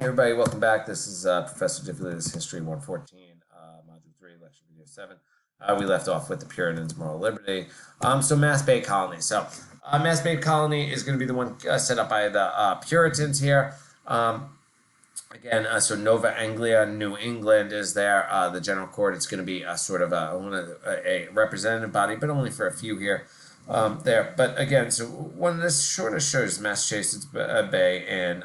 Everybody, welcome back. This is Professor Diffley's History 114, Module 3, Lecture Video 7. We left off with the Puritans, moral liberty. So Mass Bay Colony. Mass Bay Colony is going to be the one set up by the Puritans here. So Nova Anglia, New England is there. The General Court, it's going to be sort of a representative body, but only for a few here. There. But again, so one of this sort of shows Massachusetts Bay and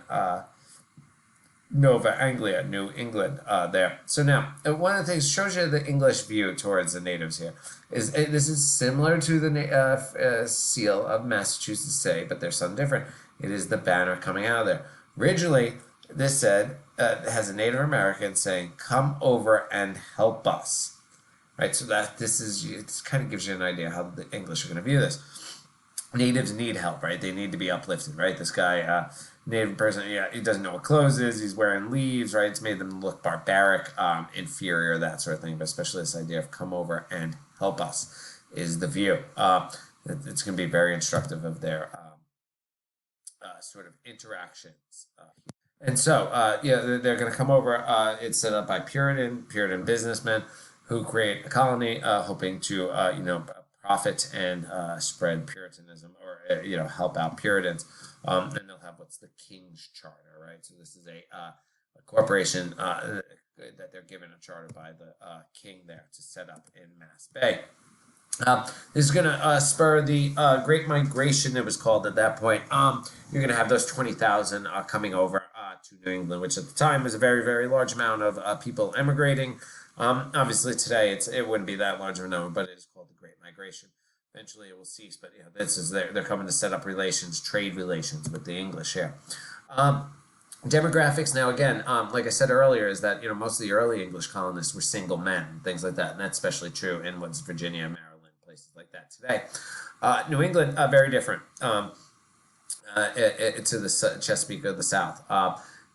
Nova Anglia, New England, there. So now, one of the things shows you the English view towards the natives here. This is similar to the seal of Massachusetts Bay, but there's something different. It is the banner coming out of there. Originally, this said, has a Native American saying, "Come over and help us." Right, so it kind of gives you an idea how the English are going to view this. Natives need help, right? They need to be uplifted, right? This guy, native person, he doesn't know what clothes is. He's wearing leaves, right? It's made them look barbaric, inferior, that sort of thing. But especially this idea of come over and help us is the view. It's going to be very instructive of their sort of interactions. And so, they're going to come over. It's set up by Puritan businessmen who create a colony, hoping to, profit and spread Puritanism, or help out Puritans. And they'll have what's the King's Charter, right? So this is a corporation that they're given a charter by the king there to set up in Mass Bay. This is going to spur the Great Migration, it was called at that point. You're going to have those 20,000 coming over to New England, which at the time was a very, very large amount of people emigrating. Obviously today it wouldn't be that large of a number, but it is called the Great Migration. Eventually it will cease, but this is they're coming to set up trade relations with the English here. Demographics now, again, like I said earlier, is that most of the early English colonists were single men, things like that, and that's especially true in what's Virginia, Maryland, places like that today. New England, very different to the Chesapeake of the South.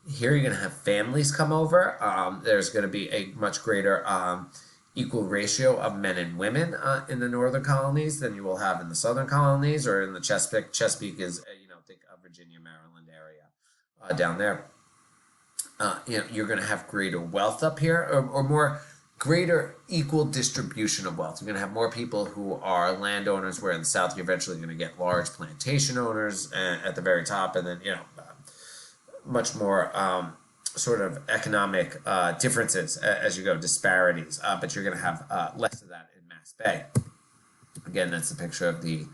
Here you're going to have families come over. There's going to be a much greater equal ratio of men and women in the northern colonies than you will have in the southern colonies or in the Chesapeake. Chesapeake is, think of Virginia, Maryland area down there. You're going to have greater wealth up here, or more greater equal distribution of wealth. You're going to have more people who are landowners, where in the South you're eventually going to get large plantation owners at the very top, and then, much more sort of economic differences as you go, disparities, but you're going to have less of that in Mass Bay. Again, that's the picture of the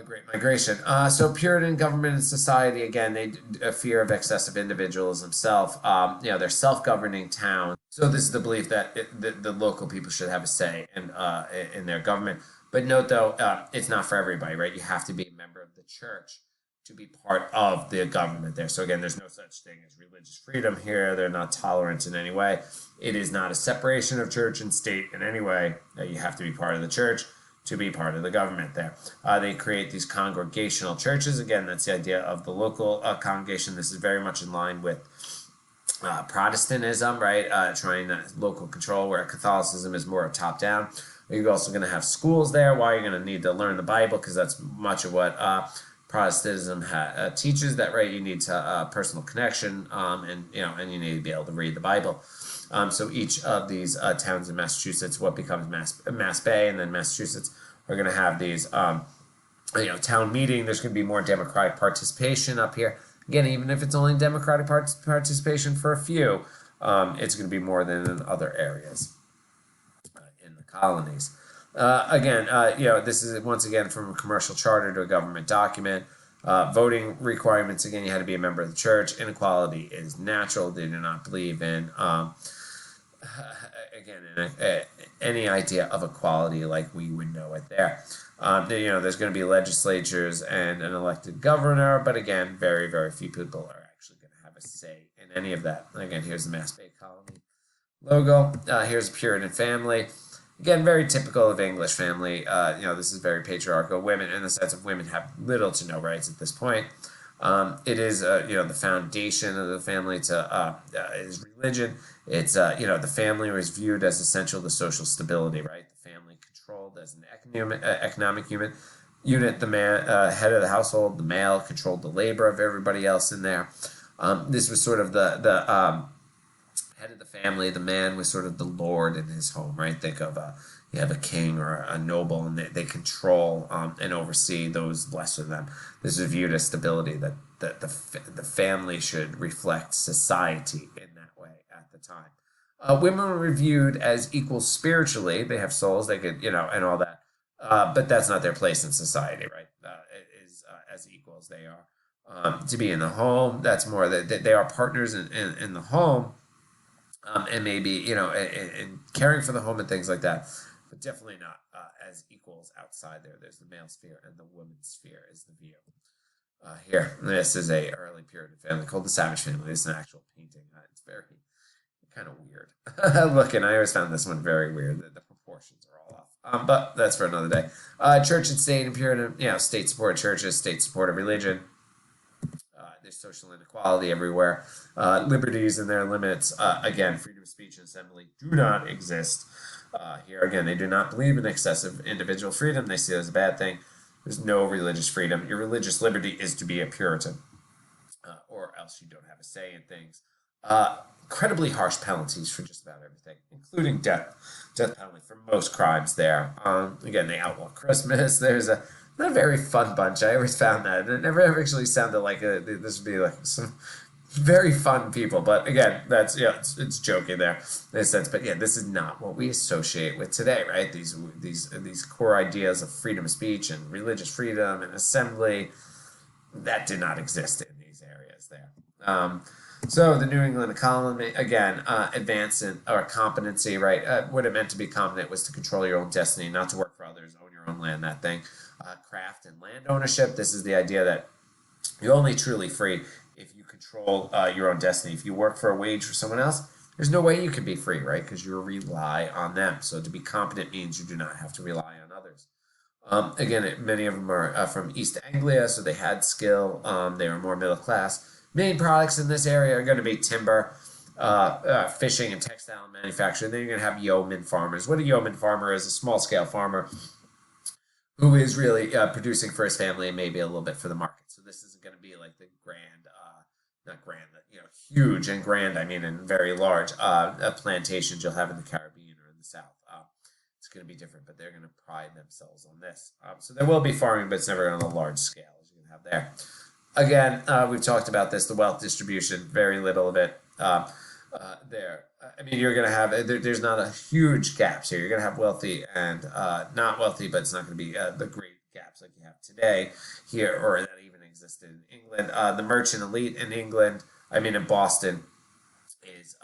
Great Migration. So Puritan government and society, again, they a fear of excessive individuals themselves. They're self-governing towns. So this is the belief that the local people should have a say in their government. But note, though, it's not for everybody, right? You have to be a member of the church to be part of the government there. So again, there's no such thing as religious freedom here. They're not tolerant in any way. It is not a separation of church and state in any way. You have to be part of the church to be part of the government there. They create these congregational churches. Again, that's the idea of the local congregation. This is very much in line with Protestantism, right? Trying local control, where Catholicism is more top-down. You're also going to have schools there. Why you're going to need to learn the Bible, because that's much of what Protestantism teaches, that, right? You need personal connection, and you need to be able to read the Bible. So each of these towns in Massachusetts, what becomes Mass Bay, and then Massachusetts, are going to have these, town meeting. There's going to be more democratic participation up here. Again, even if it's only democratic participation for a few, it's going to be more than in other areas in the colonies. This is once again from a commercial charter to a government document. Voting requirements, again, you had to be a member of the church. Inequality is natural. They do not believe in, any idea of equality like we would know it there. There's going to be legislatures and an elected governor, but again, very, very few people are actually going to have a say in any of that. Again, here's the Mass Bay Colony logo. Here's a Puritan family. Again, very typical of English family. This is very patriarchal. Women, in the sense of women have little to no rights at this point. It is, the foundation of the family is religion. It's, the family was viewed as essential to social stability, right? The family controlled as an economic unit. The man, head of the household, the male, controlled the labor of everybody else in there. This was sort of the head of the family. The man was sort of the lord in his home, right? Think of you have a king or a noble, and they control and oversee those less than them. This is viewed as stability, that the family should reflect society in that way at the time. Women were viewed as equals spiritually. They have souls, they could, and all that. But that's not their place in society, right? It is as equals they are. To be in the home, that's more that they are partners in the home, and maybe in caring for the home and things like that, but definitely not as equals outside there. There's the male sphere and the women's sphere is the view. Here, this is a early Puritan family called the Savage family. This is an actual painting. It's very kind of weird looking. I always found this one very weird. The proportions are all off. But that's for another day. Church and state and Puritan, state supported churches, state supported religion. There's social inequality everywhere. Liberties and their limits, again, freedom of speech and assembly do not exist. Here again, they do not believe in excessive individual freedom. They see it as a bad thing. There's no religious freedom. Your religious liberty is to be a Puritan, or else you don't have a say in things. Incredibly harsh penalties for just about everything, including death penalty for most crimes there. Again, they outlaw Christmas. There's not a very fun bunch. I always found that. It never actually sounded like this would be like some very fun people. But again, that's, it's joking there in a sense. But yeah, this is not what we associate with today, right? These core ideas of freedom of speech and religious freedom and assembly, that did not exist in these areas there. So the New England economy, again, advance or competency, right? What it meant to be competent was to control your own destiny, not to work for others, own your own land, that thing. Craft and land ownership. This is the idea that you're only truly free if you control your own destiny. If you work for a wage for someone else, there's no way you can be free, right? Because you rely on them. So to be competent means you do not have to rely on others. Again, many of them are from East Anglia, so they had skill. They were more middle class. Main products in this area are going to be timber, fishing, and textile manufacturing. Then you're going to have yeoman farmers. What a yeoman farmer is, a small-scale farmer who is really producing for his family and maybe a little bit for the market. So this isn't going to be like the grand, not grand, huge and grand, I mean, and very large plantations you'll have in the Caribbean or in the South. It's going to be different, but they're going to pride themselves on this. So there will be farming, but it's never on a large scale as you can have there. Again, we've talked about this, the wealth distribution, very little of it there. I mean, you're going to have, there's not a huge gaps here. You're going to have wealthy and not wealthy, but it's not going to be the great gaps like you have today here, or that even existed in England. The merchant elite in England, in Boston, is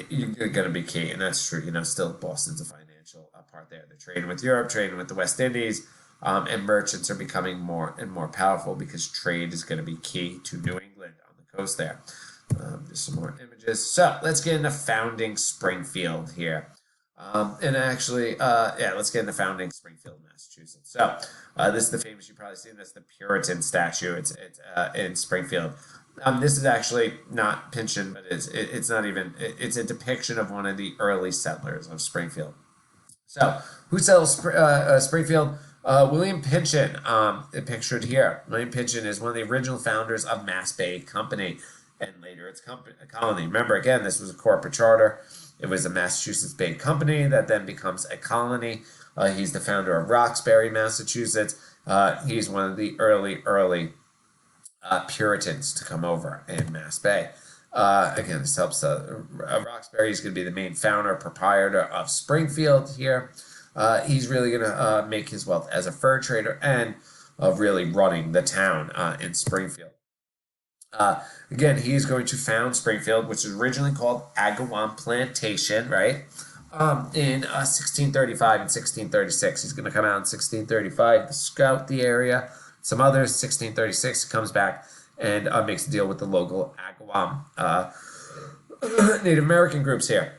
you're going to be key, and that's true. Still Boston's a financial part there. They're trading with Europe, trading with the West Indies, and merchants are becoming more and more powerful because trade is going to be key to New England on the coast there. There's some more images. So let's get into founding Springfield here. And actually, let's get into founding Springfield, Massachusetts. So this is the famous, you've probably seen this, the Puritan statue. It's in Springfield. This is actually not Pynchon, but it's not even, it's a depiction of one of the early settlers of Springfield. So who settled Springfield? William Pynchon, pictured here. William Pynchon is one of the original founders of Mass Bay Company, and later its colony. Remember, again, this was a corporate charter. It was a Massachusetts Bay Company that then becomes a colony. He's the founder of Roxbury, Massachusetts. He's one of the early Puritans to come over in Mass Bay. Again, this helps. Roxbury is going to be the main founder, proprietor of Springfield here. He's really going to make his wealth as a fur trader and of really running the town in Springfield. Again, he's going to found Springfield, which is originally called Agawam Plantation, right? In 1635 and 1636. He's going to come out in 1635 to scout the area. Some others, 1636, he comes back and makes a deal with the local Agawam Native American groups here.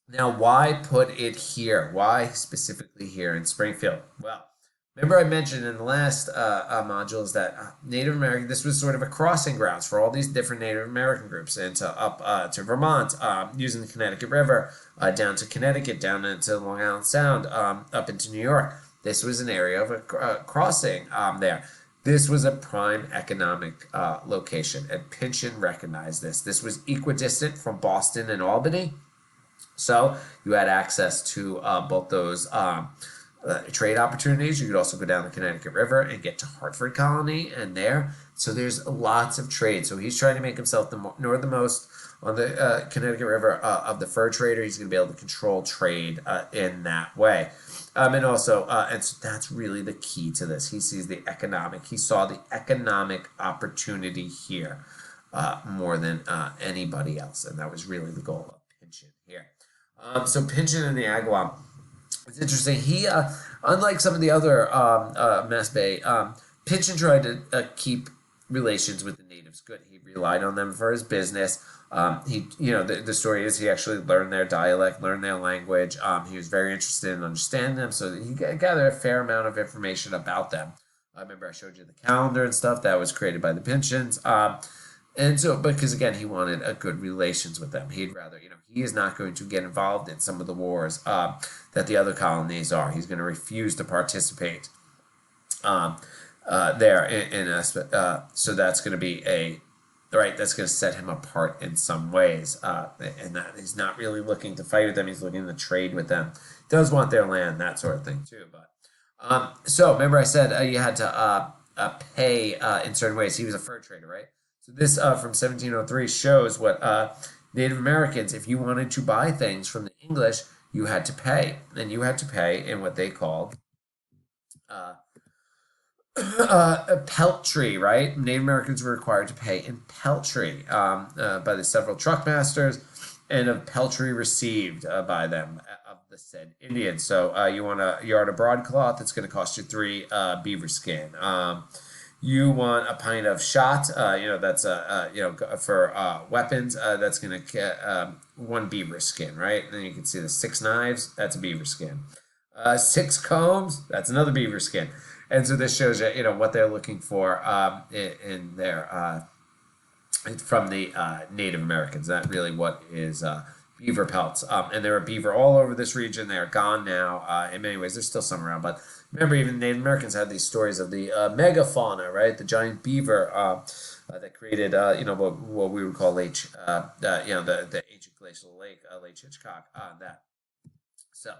Now, why put it here? Why specifically here in Springfield? Well, remember I mentioned in the last modules that Native American, this was sort of a crossing grounds for all these different Native American groups into up to Vermont, using the Connecticut River, down to Connecticut, down into Long Island Sound, up into New York. This was an area of a crossing there. This was a prime economic location, and Pynchon recognized this. This was equidistant from Boston and Albany, so you had access to both those trade opportunities. You could also go down the Connecticut River and get to Hartford Colony and there. So there's lots of trade. So he's trying to make himself the northernmost on the Connecticut River of the fur trader. He's going to be able to control trade in that way. And so that's really the key to this. He sees the economic, he saw the economic opportunity here more than anybody else. And that was really the goal of Pynchon here. So Pynchon and the Agawam, it's interesting. He, unlike some of the other Mass Bay, Pynchon tried to keep relations with the natives good. He relied on them for his business. The story is he actually learned their dialect, learned their language. He was very interested in understanding them, so he gathered a fair amount of information about them. I remember I showed you the calendar and stuff that was created by the Pynchons. And so, because again, he wanted a good relations with them. He'd rather, he is not going to get involved in some of the wars that the other colonies are. He's going to refuse to participate there so that's going to be that's going to set him apart in some ways. And that he's not really looking to fight with them. He's looking to trade with them. He does want their land, that sort of thing too. But so remember I said you had to pay in certain ways. He was a fur trader, right? So this from 1703 shows what Native Americans, if you wanted to buy things from the English, you had to pay. And you had to pay in what they called peltry, right? Native Americans were required to pay in peltry by the several truck masters and of peltry received by them of the said Indians. So you want a yard of broadcloth, it's going to cost you 3 beaver skin. You want a pint of shot, that's for weapons, that's going to get 1 beaver skin, right? And then you can see the 6 knives, that's a beaver skin. 6 combs, that's another beaver skin. And so this shows you, what they're looking for in their from the Native Americans. That really what is beaver pelts. And there are beaver all over this region. They are gone now. In many ways, there's still some around, but remember, even Native Americans had these stories of the megafauna, right? The giant beaver that created, what we would call the ancient glacial lake, Lake Hitchcock. That. So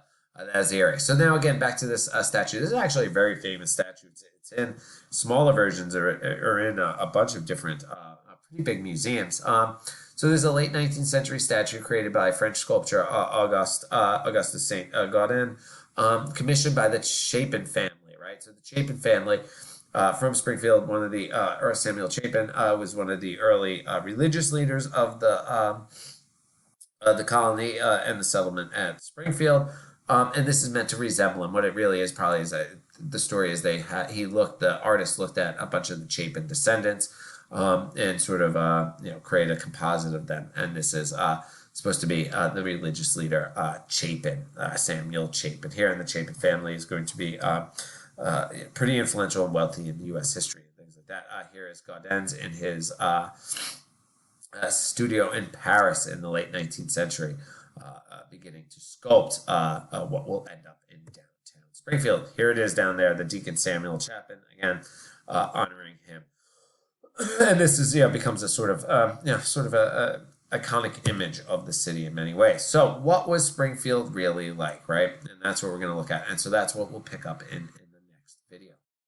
that's the area. So now again, back to this statue. This is actually a very famous statue. It's in smaller versions or in a bunch of different pretty big museums. So there's a late 19th century statue created by French sculptor Augustus Saint Gaudin, commissioned by the Chapin family, right? So the Chapin family from Springfield, one of the Samuel Chapin was one of the early religious leaders of the colony and the settlement at Springfield. And this is meant to resemble him. What it really is probably is the story is the artist looked at a bunch of the Chapin descendants and sort of create a composite of them. And this is supposed to be the religious leader Chapin, Samuel Chapin. Here in the Chapin family is going to be pretty influential and wealthy in U.S. history and things like that. Here is Gaudens in his studio in Paris in the late 19th century. Beginning to sculpt what will end up in downtown Springfield. Here it is down there, the Deacon Samuel Chapin, again, honoring him. And this is, becomes a sort of a iconic image of the city in many ways. So what was Springfield really like, right? And that's what we're going to look at. And so that's what we'll pick up in